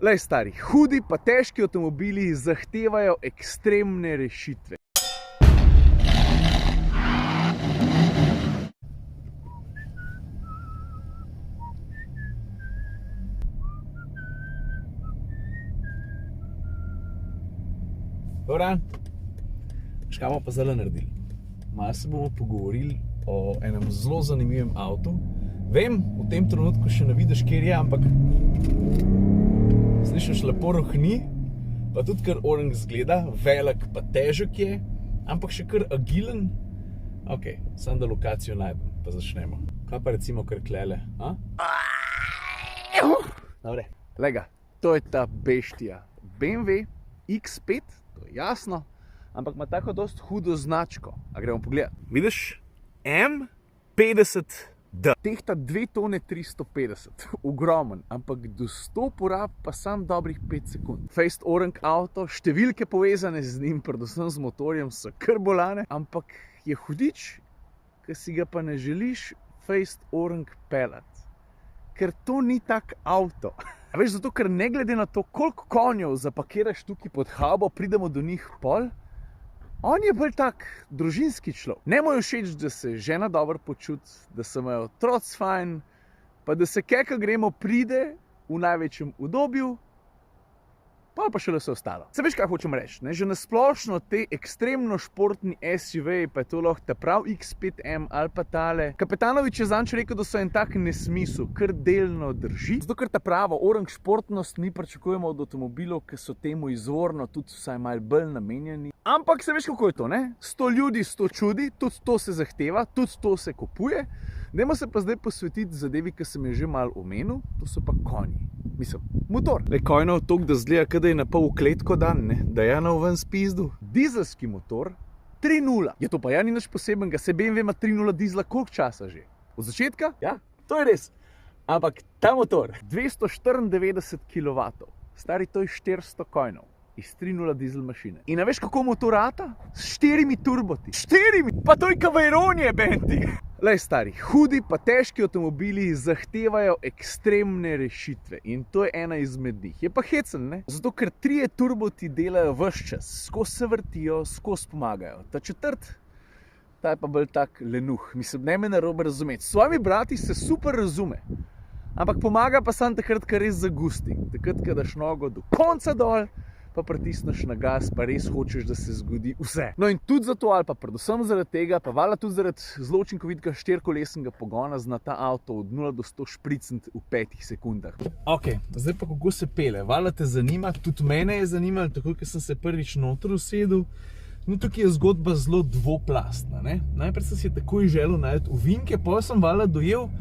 Lej stari, hudi pa težki avtomobili zahtevajo ekstremne rešitve. Dobar dan. Kaj bomo pa zdaj naredili? Malo se bomo pogovorili o enem zelo zanimivem avtu. Vem, v tem trenutku še ne vidiš, kjer je, ampak slišiš, lepo rohni, pa tudi kar orang zgleda, velik pa težek je, ampak še kar agilen. Ok, samo da lokacijo najdem, pa začnemo. Kaj pa recimo kar klele, a? Dobre, lega, to je ta beštija. BMW X5, to je jasno, ampak ima tako dost hudo značko. A gremo pogledat. Vidiš? M50D. Tehta 2 tone 350. Ogromen, ampak do 100 porab pa sam dobrih 5 sekund. Faced orang avto, številke povezane z njim, predvsem z motorjem, so kar bolane, ampak je hudič, ki si ga pa ne želiš faced orang pelat. Ker to ni tak avto. A veš, zato ker ne glede na to, koliko konjev zapakiraš tukaj pod habo, pridemo do njih pol, on je bolj tak družinski človek. Ne mu je všeč, da se žena dobro počuti, da se imajo otroci fajn, pa da se keka gremo pride v največjem udobju, pa še vse ostalo. Se veš, kaj hočem reči? Že na splošno te ekstremno športni SUV, pa je to lahko ta prav X5M ali pa tale. Kapetanovič je zanč rekel, da so en tak nesmisel, kar delno drži. Zato, ker ta pravo orang športnost mi pričakujemo od avtomobilov, ki so temu izvorno tudi vsaj malo bolj namenjeni. Ampak se veš, kako je to, ne? 100 ljudi, 100 čudi, tudi to se zahteva, tudi to se kupuje. Dajmo se pa zdaj posvetiti zadevi, ki sem je že malo omenil, to so pa konji. Mislim, motor. Le konjev toliko, da zgleda, kada je na pol v kletko dan, ne? Da je na ven spizdu. Dizelski motor 3.0. Je to pa ja ni nič posebenega, se BMW ima 3.0 dizla koliko časa že? Od začetka? Ja, to je res. Ampak ta motor, 294 kW, stari to je 400 konjev. Iz 3.0 dizel mašine. In a veš, kako motor rata? S 4 turboti. 4! Pa to je Cavaironije, Benti! Lej stari, hudi pa težki avtomobili zahtevajo ekstremne rešitve. In to je ena izmed njih. Je pa hecen, ne? Zato, ker 3 turboti delajo ves čas. Skozi se vrtijo, skozi pomagajo. Ta četrt, ta je pa bolj tak lenuh. Mislim, ne me narobe razumeti. S svojimi brati se super razume. Ampak pomaga pa sam takrat, kar res zagusti. Takrat, kad daš nogo do konca dol, pa pritisneš na gas, pa res hočeš, da se zgodi vse. No in tudi zato, ali pa predvsem zaradi tega, pa valjda tudi zaradi zelo učinkovitega 4-kolesnega pogona, zna ta avto od 0 do 100 špricniti v 5 sekundah. Ok, zdaj pa kako se pele. Valjda te zanima, tudi mene je zanimalo, tako ker sem se prvič noter usedel. No, tukaj je zgodba zelo dvoplastna, ne? Najprej sem si takoj želel najti ovinke, potem sem valjda dojel,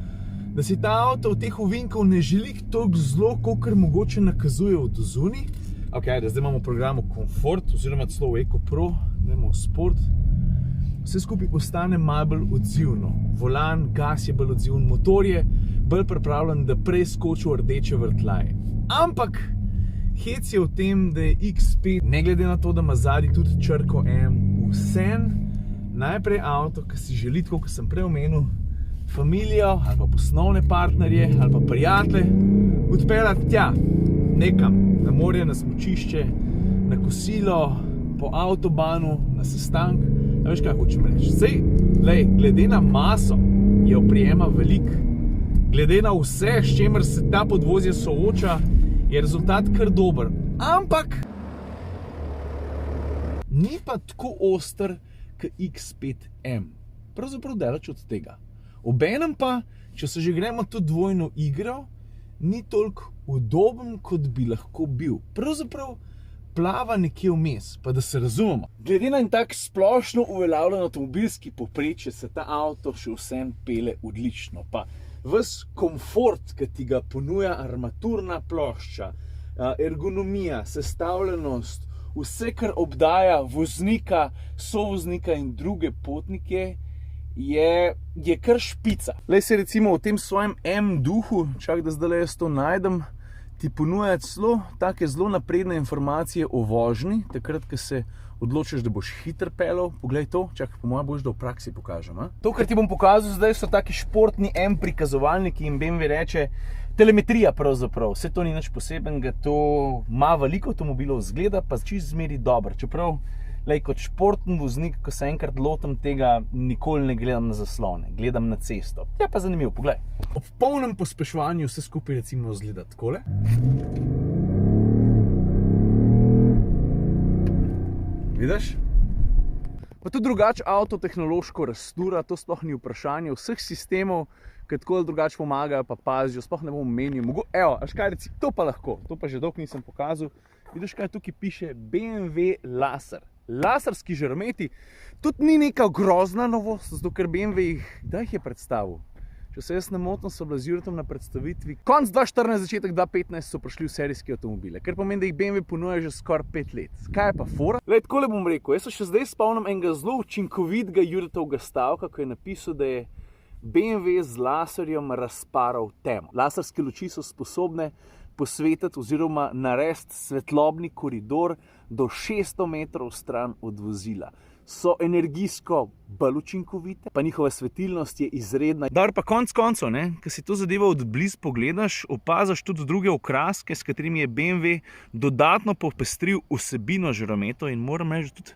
da si ta avto v teh ovinkov ne želi toliko zelo, kolikor mogoče nakazuje od zunaj. Ok, ajde, zdaj imamo v programu Komfort, oziroma celo v Eco Pro, gremo v Sport. Vse skupaj postane malo bolj odzivno. Volan, gas je bolj odziven, motor je bolj pripravljen, da preskoči v rdeče vrtljaje. Ampak hec je v tem, da je X5, ne glede na to, da ima zadnji tudi črko M, vsem najprej avto, ki si želi, tako kot sem prej omenil, familijo ali pa poslovne partnerje ali pa prijatelje odpeljati tja, nekam. Na morje, na smučišče, na kosilo, po avtobanu, na sestank. A veš, kaj hočem reči? Sej, lej, glede na maso je oprijema velik. Glede na vse, s čemer se ta podvozje sooča, je rezultat kar dober. Ampak ni pa tako oster kot X5M. Pravzaprav daleč od tega. Obenem pa, če se že gremo to dvojno igro, ni toliko udoben, kot bi lahko bil. Pravzaprav plava nekje vmes, pa da se razumemo. Glede na en tak splošno uveljavljen avtomobilski povprečje se ta avto še vsem pele odlično. Pa ves komfort, ki ti ga ponuja armaturna plošča, ergonomija, sestavljenost, vse, kar obdaja voznika, sovoznika in druge potnike, je kar špica. Lej se recimo v tem svojem M-duhu, čak da zdaj jaz to najdem, ti ponuja zelo napredne informacije o vožnji, takrat, ko se odločiš, da boš hiter pelal. Poglej to, čak, po mojem boš, da v praksi pokažem. To, kar ti bom pokazal zdaj, so taki športni M prikazovalniki in BMW reče, telemetrija pravzaprav, vse to ni nič posebenega, to ima veliko avtomobilov, zgleda pa čisto zmeri dobro. Čeprav, kot športni voznik, ko se enkrat lotim tega, nikoli ne gledam na zaslone, gledam na cesto. Je pa zanimivo, poglej. Ob polnem pospeševanju vse skupaj recimo zgleda takole. Vidiš? Pa tudi drugače avto tehnološko rastura, to sploh ni vprašanje. Vseh sistemov, ki tako ali drugače pomagajo, pa pazijo, sploh ne bom menil. Evo, až kaj reci, to pa lahko, to pa že dolgo nisem pokazal. Vidiš, kaj tukaj piše BMW Laser. Laserski žarometi, tudi ni neka grozna novost, zato ker BMW jih, kdaj jih je predstavil? Če se jaz ne motim, so bila z Juretom na predstavitvi. Konc 2014, začetek 2015 so prišli v serijske avtomobile, ker pomeni, da jih BMW ponuja že skoraj 5 let. Kaj je pa fora? Takole bom rekel, jaz se še zdaj spomnim enega zelo učinkovitega Juretovega stavka, ko je napisal, da je BMW z laserjem razparal temo. Laserske luči so sposobne posvetiti oziroma narediti svetlobni koridor do 600 metrov stran od vozila. So energijsko bolj učinkovite, pa njihova svetilnost je izredna. Dar pa konc koncev, ko si to zadevo od blizu pogledaš, opaziš tudi druge okraske, s katerimi je BMW dodatno popestril vsebino žarometov in moram reči,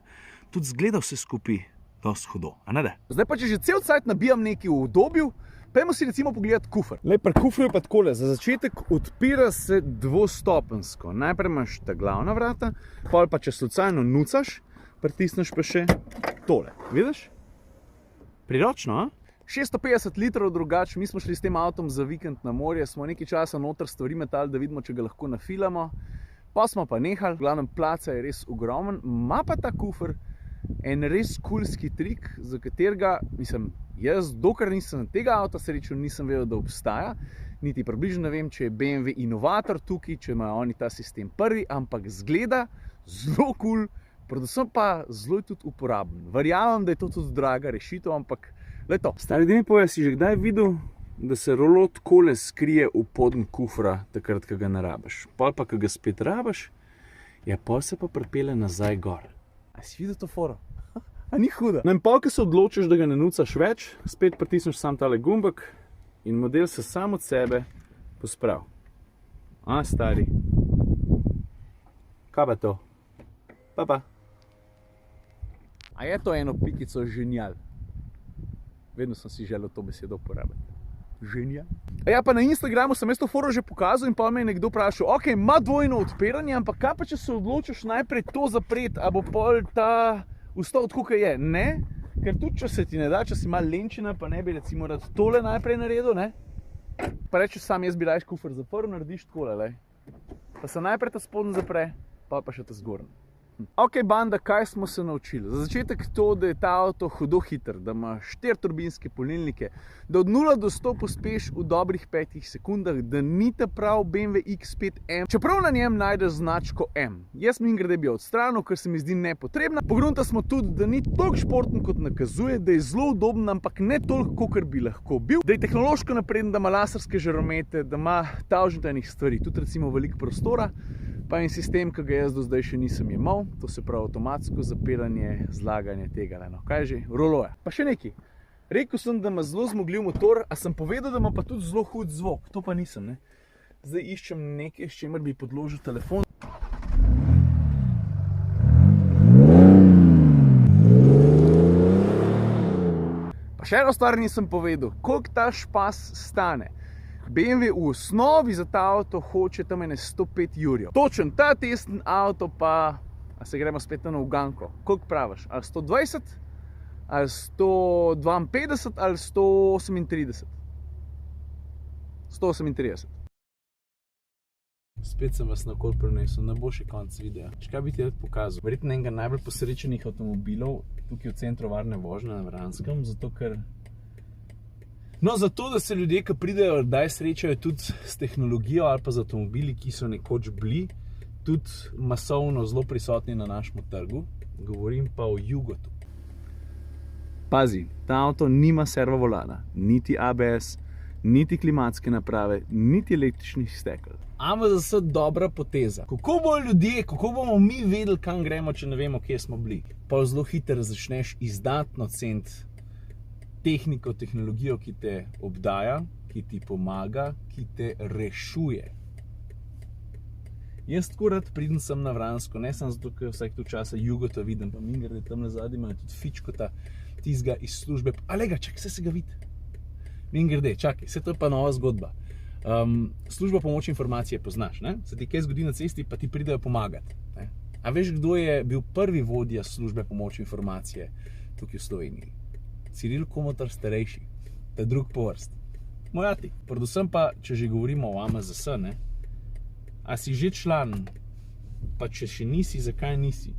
tudi zgleda vse skupaj dosti hudo, a ne da? Zdaj pa, če že cel cajt nabijam nekaj v udobju, pojdimo si recimo pogledati kufer. Pri kuferju pa takole, za začetek odpira se dvostopenjsko. Najprej imaš ta glavna vrata, pol pa če slučajno nucaš, pritisneš pa še tole. Vidiš? Priročno, a? 650 litrov drugače, mi smo šli s tem avtom za vikend na morje, smo nekaj časa noter stvari metali, da vidimo, če ga lahko nafilamo. Pa smo pa nehali, v glavnem placa je res ogromen, ima pa ta kufer en res kulski trik, za katerega, jaz dokler nisem tega avta srečal, nisem vedel, da obstaja, niti približno ne vem, če je BMW inovator tukaj, če imajo oni ta sistem prvi, ampak zgleda zelo kul, predvsem pa zelo tudi uporaben. Verjamem, da je to tudi draga rešitev, ampak le to. Stari, da mi povej, si že kdaj videl, da se rolo takole skrije v podn kufra, takrat, ko ga ne rabiš. Pol pa, ko ga spet rabiš, pol se pa pripelje nazaj gor. A si videl to foro? A ni huda? No in pol, ko se odločiš, da ga ne nucaš več, spet pritisneš sam tale gumbek in model se sam od sebe pospravi. A, stari? Kaj pa to? Pa. A je to eno pikico ženijal? Vedno sem si želel to besedo uporabiti. Ženijal? Ja, pa na Instagramu sem jaz to foro že pokazal in pa me je nekdo vprašal, ok, ima dvojno odpiranje, ampak kaj pa, če se odločiš najprej to zapreti, a bo pol ta vstal tako, kot je? Ne, ker tudi, če se ti ne da, če si malo lenčina, pa ne bi recimo rad tole najprej naredil, ne? Pa rečeš sam, jaz bi rajš kufer zaprl, narediš takole, lej. Pa se najprej ta spodnji zapre, pa še ta zgornji. Ok, banda, kaj smo se naučili? Za začetek to, da je ta avto hudo hiter, da ima 4 turbinske polnilnike, da od 0 do 100 pospeš v dobrih 5 sekundah, da ni ta prav BMW X5M, čeprav na njem najdeš značko M. Jaz mimogrede bi jo odstranil, ker se mi zdi nepotrebna. Pogrunta smo tudi, da ni toliko športen, kot nakazuje, da je zelo udoben, ampak ne toliko, kot bi lahko bil, da je tehnološko napreden, da ima laserske žaromete, da ima tavžnih stvari, tudi recimo veliko prostora. Pa en sistem, ki ga jaz do zdaj še nisem imel, to se pravi avtomatsko zapiranje, zlaganje tega, kaj že, roloja. Pa še nekaj, rekel sem, da ima zelo zmogljiv motor, a sem povedal, da ima pa tudi zelo hud zvok, to pa nisem, ne. Zdaj iščem nekaj, s čimer bi podložil telefon. Pa še eno stvar nisem povedal, koliko ta špas stane. BMW v osnovi za ta avto hoče tam 105 jurjev. Točen ta testen avto pa, a se gremo spet na uganko, koliko praviš? Ali 120, ali 152, ali 138? 138. Spet sem vas nakol prenesel, ne bo še konc videa. Kaj bi ti rad pokazal? Verjetno enega najbolj posrečenih avtomobilov tukaj v centru varne vožnje na Vranskem, zato ker zato, da se ljudje, ki pridejo, kdaj srečajo tudi s tehnologijo ali pa z avtomobili, ki so nekoč bili tudi masovno zelo prisotni na našem trgu, govorim pa o Jugotu. Pazi, ta avto nima servovolana, niti ABS, niti klimatske naprave, niti električnih stekel. Ampak za vse dobra poteza. Kako bomo mi vedeli, kam gremo, če ne vemo, kje smo bili? Pa zelo hitro začneš izdatno ceniti tehniko, tehnologijo, ki te obdaja, ki ti pomaga, ki te rešuje. Jaz tako rad pridem sem na Vransko, ne samo zato, ker vsak tu časa Jugota vidim, pa mingerde tam nazadnje ima tudi Fičkota, tistega iz službe. Alega, čakaj, se ga vidi. Mingerde, čakaj, vse to je pa nova zgodba. Služba pomoč informacije poznaš, ne? Se ti kaj zgodi na cesti, pa ti pridejo pomagati. Ne? A veš, kdo je bil prvi vodja službe pomoč informacije tukaj v Sloveniji? Ciril Komotar starejši, ta drug po vrst. Moj ati. Predvsem pa, če že govorimo o AMZS, ne? A si že član, pa če še nisi, zakaj nisi?